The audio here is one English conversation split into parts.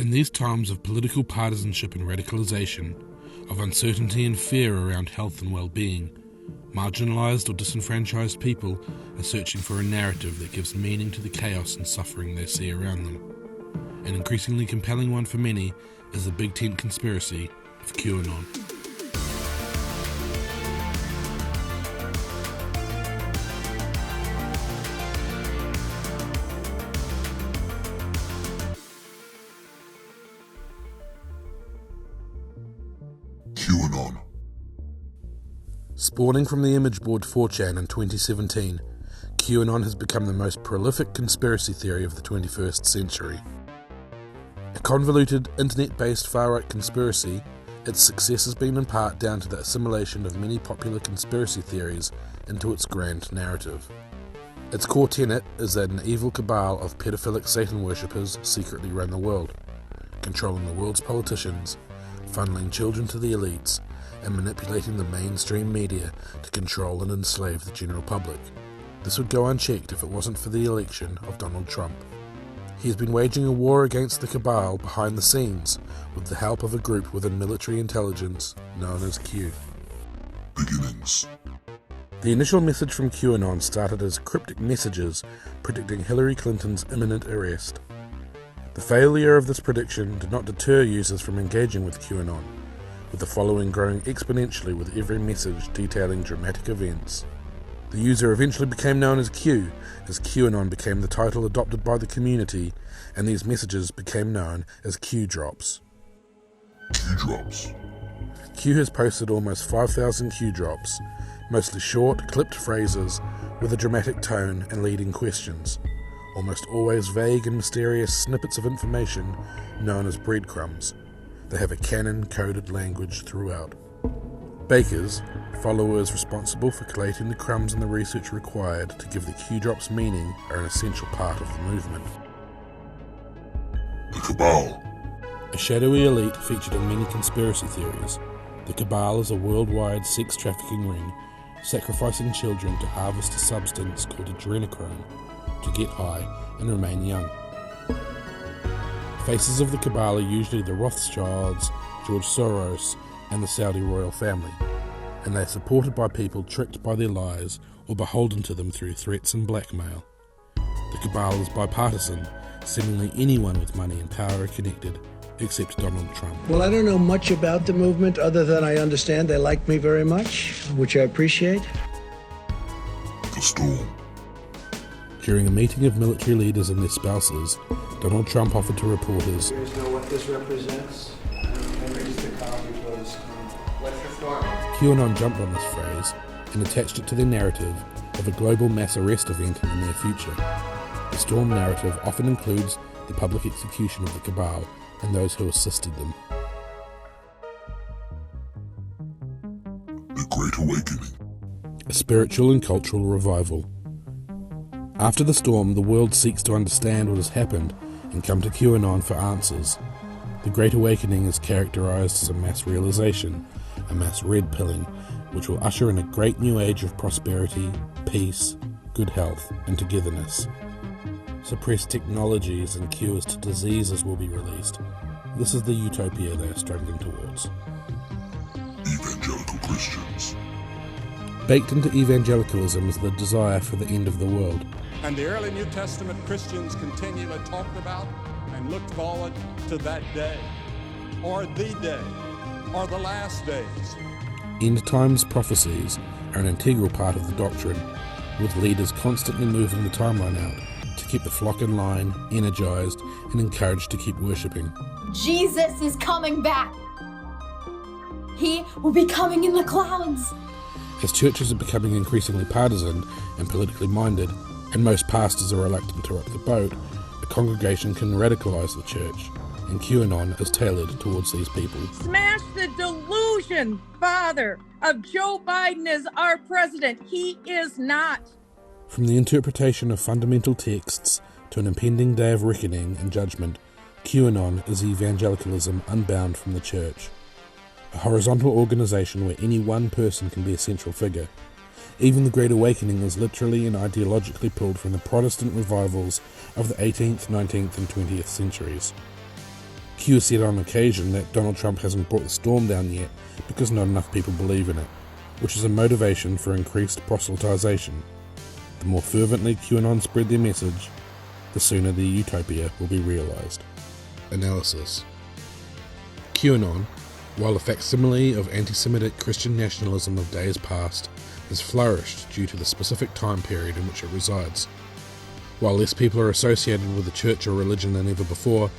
In these times of political partisanship and radicalization, of uncertainty and fear around health and well-being, marginalized or disenfranchised people are searching for a narrative that gives meaning to the chaos and suffering they see around them. An increasingly compelling one for many is the Big Tent conspiracy of QAnon. QAnon. Spawning from the image board 4chan in 2017, QAnon has become the most prolific conspiracy theory of the 21st century. A convoluted, internet-based far-right conspiracy, its success has been in part down to the assimilation of many popular conspiracy theories into its grand narrative. Its core tenet is that an evil cabal of pedophilic Satan worshippers secretly run the world, controlling the world's politicians, funneling children to the elites, and manipulating the mainstream media to control and enslave the general public. This would go unchecked if it wasn't for the election of Donald Trump. He has been waging a war against the cabal behind the scenes with the help of a group within military intelligence known as Q. Beginnings. The initial message from QAnon started as cryptic messages predicting Hillary Clinton's imminent arrest. The failure of this prediction did not deter users from engaging with QAnon, with the following growing exponentially with every message detailing dramatic events. The user eventually became known as Q, as QAnon became the title adopted by the community, and these messages became known as Q drops. Q drops. Q has posted almost 5,000 Q drops, mostly short, clipped phrases with a dramatic tone and leading questions, almost always vague and mysterious snippets of information known as breadcrumbs. They have a canon-coded language throughout. Bakers, followers responsible for collating the crumbs and the research required to give the Q-drops meaning, are an essential part of the movement. The Cabal. A shadowy elite featured in many conspiracy theories. The Cabal is a worldwide sex trafficking ring, sacrificing children to harvest a substance called adrenochrome, to get high and remain young. Faces of the Cabal are usually the Rothschilds, George Soros, and the Saudi royal family, and they are supported by people tricked by their lies or beholden to them through threats and blackmail. The Cabal is bipartisan, seemingly anyone with money and power are connected, except Donald Trump. Well, I don't know much about the movement other than I understand they like me very much, which I appreciate. The Storm. During a meeting of military leaders and their spouses, Donald Trump offered to reporters, "You guys know what this represents? It's the calm before the storm. What's the storm?" QAnon jumped on this phrase and attached it to their narrative of a global mass arrest event in the near future. The storm narrative often includes the public execution of the Cabal and those who assisted them. The Great Awakening. A spiritual and cultural revival. After the storm, the world seeks to understand what has happened and come to QAnon for answers. The Great Awakening is characterized as a mass realization, a mass red-pilling, which will usher in a great new age of prosperity, peace, good health, and togetherness. Suppressed technologies and cures to diseases will be released. This is the utopia they are struggling towards. Evangelical Christians. Baked into evangelicalism is the desire for the end of the world. And the early New Testament Christians continually talked about and looked forward to that day, or the day, or the last days. End times prophecies are an integral part of the doctrine, with leaders constantly moving the timeline out to keep the flock in line, energized, and encouraged to keep worshipping. Jesus is coming back. He will be coming in the clouds. As churches are becoming increasingly partisan and politically minded, and most pastors are reluctant to rock the boat, a congregation can radicalize the church, and QAnon is tailored towards these people. Smash the delusion, Father, of Joe Biden as our president. He is not. From the interpretation of fundamental texts to an impending day of reckoning and judgment, QAnon is evangelicalism unbound from the church. A horizontal organization where any one person can be a central figure. Even the Great Awakening is literally and ideologically pulled from the Protestant revivals of the 18th, 19th and 20th centuries. Q has said on occasion that Donald Trump hasn't brought the storm down yet because not enough people believe in it, which is a motivation for increased proselytization. The more fervently QAnon spread their message, the sooner their utopia will be realized. Analysis. QAnon, while a facsimile of anti-Semitic Christian nationalism of days past, has flourished due to the specific time period in which it resides. While less people are associated with the church or religion than ever before,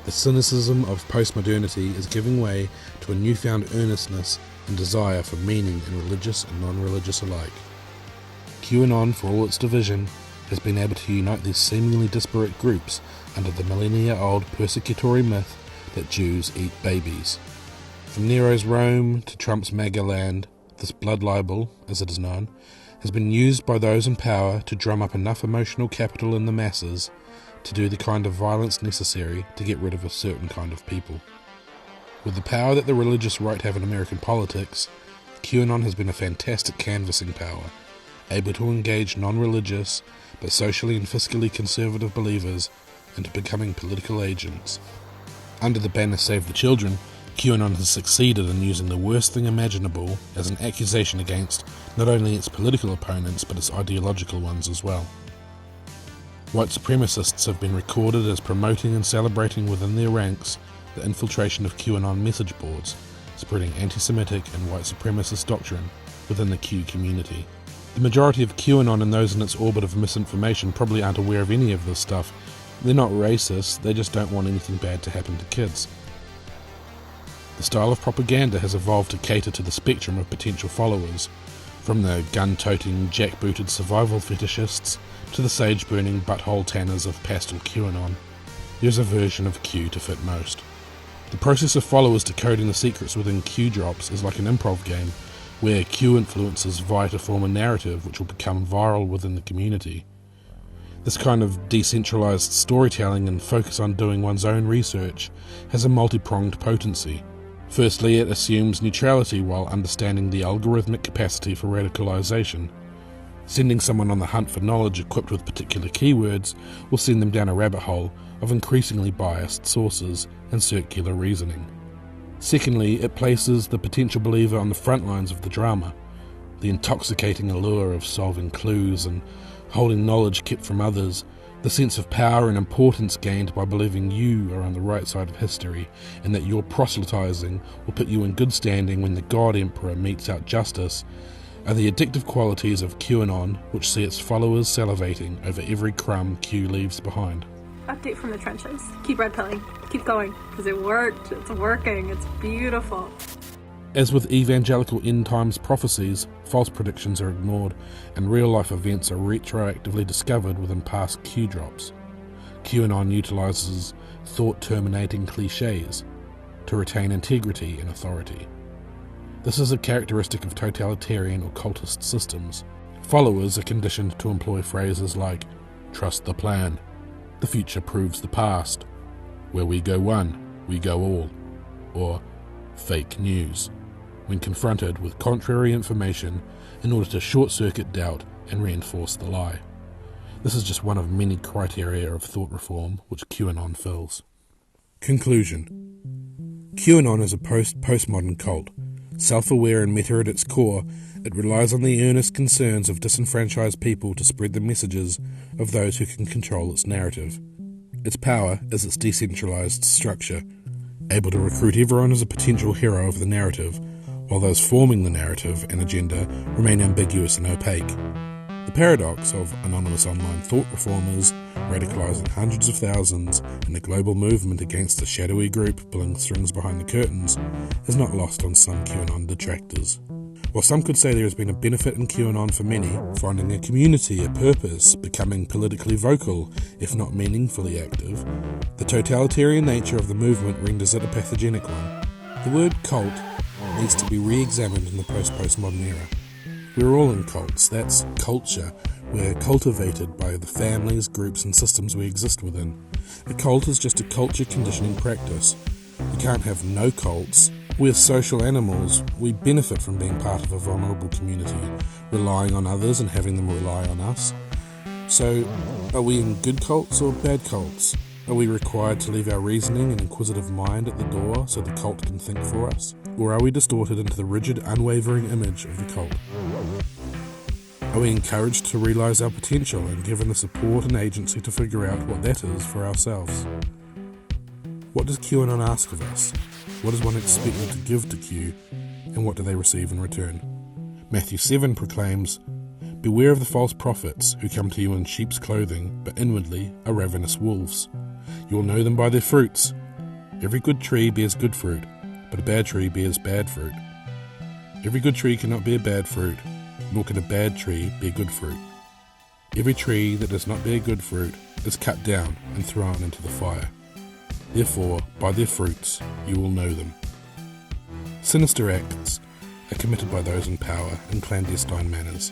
the cynicism of postmodernity is giving way to a newfound earnestness and desire for meaning in religious and non-religious alike. QAnon, for all its division, has been able to unite these seemingly disparate groups under the millennia-old persecutory myth that Jews eat babies. From Nero's Rome to Trump's MAGA land, this blood libel, as it is known, has been used by those in power to drum up enough emotional capital in the masses to do the kind of violence necessary to get rid of a certain kind of people. With the power that the religious right have in American politics, QAnon has been a fantastic canvassing power, able to engage non-religious but socially and fiscally conservative believers into becoming political agents. Under the banner Save the Children, QAnon has succeeded in using the worst thing imaginable as an accusation against not only its political opponents but its ideological ones as well. White supremacists have been recorded as promoting and celebrating within their ranks the infiltration of QAnon message boards, spreading anti-Semitic and white supremacist doctrine within the Q community. The majority of QAnon and those in its orbit of misinformation probably aren't aware of any of this stuff. They're not racist, they just don't want anything bad to happen to kids. The style of propaganda has evolved to cater to the spectrum of potential followers, from the gun-toting, jackbooted survival fetishists to the sage-burning butthole tanners of pastel QAnon. There's a version of Q to fit most. The process of followers decoding the secrets within Q drops is like an improv game, where Q influences vie to form a narrative which will become viral within the community. This kind of decentralized storytelling and focus on doing one's own research has a multi-pronged potency. Firstly, it assumes neutrality while understanding the algorithmic capacity for radicalization. Sending someone on the hunt for knowledge equipped with particular keywords will send them down a rabbit hole of increasingly biased sources and circular reasoning. Secondly, it places the potential believer on the front lines of the drama. The intoxicating allure of solving clues and holding knowledge kept from others, the sense of power and importance gained by believing you are on the right side of history and that your proselytizing will put you in good standing when the God Emperor metes out justice, are the addictive qualities of QAnon which see its followers salivating over every crumb Q leaves behind. Update from the trenches. Keep red pilling. Keep going, because it worked. It's working. It's beautiful. As with evangelical end times prophecies, false predictions are ignored and real-life events are retroactively discovered within past Q drops. QAnon utilizes thought-terminating cliches to retain integrity and authority. This is a characteristic of totalitarian or cultist systems. Followers are conditioned to employ phrases like, "Trust the plan," "The future proves the past," "Where we go one, we go all," or "fake news," when confronted with contrary information in order to short-circuit doubt and reinforce the lie. This is just one of many criteria of thought reform which QAnon fills. Conclusion. QAnon is a postmodern cult. Self-aware and meta at its core, it relies on the earnest concerns of disenfranchised people to spread the messages of those who can control its narrative. Its power is its decentralized structure, able to recruit everyone as a potential hero of the narrative, while those forming the narrative and agenda remain ambiguous and opaque. The paradox of anonymous online thought reformers radicalizing hundreds of thousands in a global movement against a shadowy group pulling strings behind the curtains is not lost on some QAnon detractors. While some could say there has been a benefit in QAnon for many, finding a community, a purpose, becoming politically vocal, if not meaningfully active, the totalitarian nature of the movement renders it a pathogenic one. The word cult needs to be re-examined in the post-postmodern era. We're all in cults. That's culture. We're cultivated by the families, groups and systems we exist within. A cult is just a culture conditioning practice. You can't have no cults. We're social animals. We benefit from being part of a vulnerable community, relying on others and having them rely on us. So, are we in good cults or bad cults? Are we required to leave our reasoning and inquisitive mind at the door so the cult can think for us? Or are we distorted into the rigid, unwavering image of the cult? Are we encouraged to realise our potential and given the support and agency to figure out what that is for ourselves? What does QAnon ask of us? What is one expected to give to Q, and what do they receive in return? Matthew 7 proclaims, "Beware of the false prophets who come to you in sheep's clothing, but inwardly are ravenous wolves. You will know them by their fruits. Every good tree bears good fruit, but a bad tree bears bad fruit. Every good tree cannot bear bad fruit, nor can a bad tree bear good fruit. Every tree that does not bear good fruit is cut down and thrown into the fire. Therefore, by their fruits you will know them." Sinister acts are committed by those in power in clandestine manners.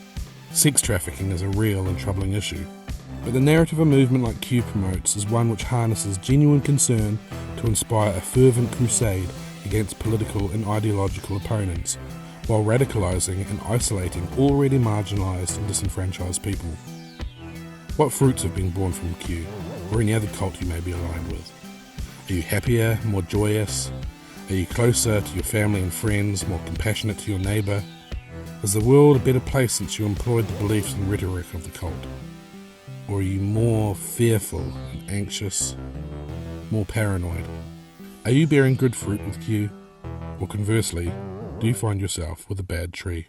Sex trafficking is a real and troubling issue, but the narrative a movement like Q promotes is one which harnesses genuine concern to inspire a fervent crusade against political and ideological opponents, while radicalising and isolating already marginalised and disenfranchised people. What fruits have been born from Q, or any other cult you may be aligned with? Are you happier, more joyous? Are you closer to your family and friends, more compassionate to your neighbour? Is the world a better place since you employed the beliefs and rhetoric of the cult? Or are you more fearful and anxious, more paranoid? Are you bearing good fruit with Q? Or conversely, do you find yourself with a bad tree?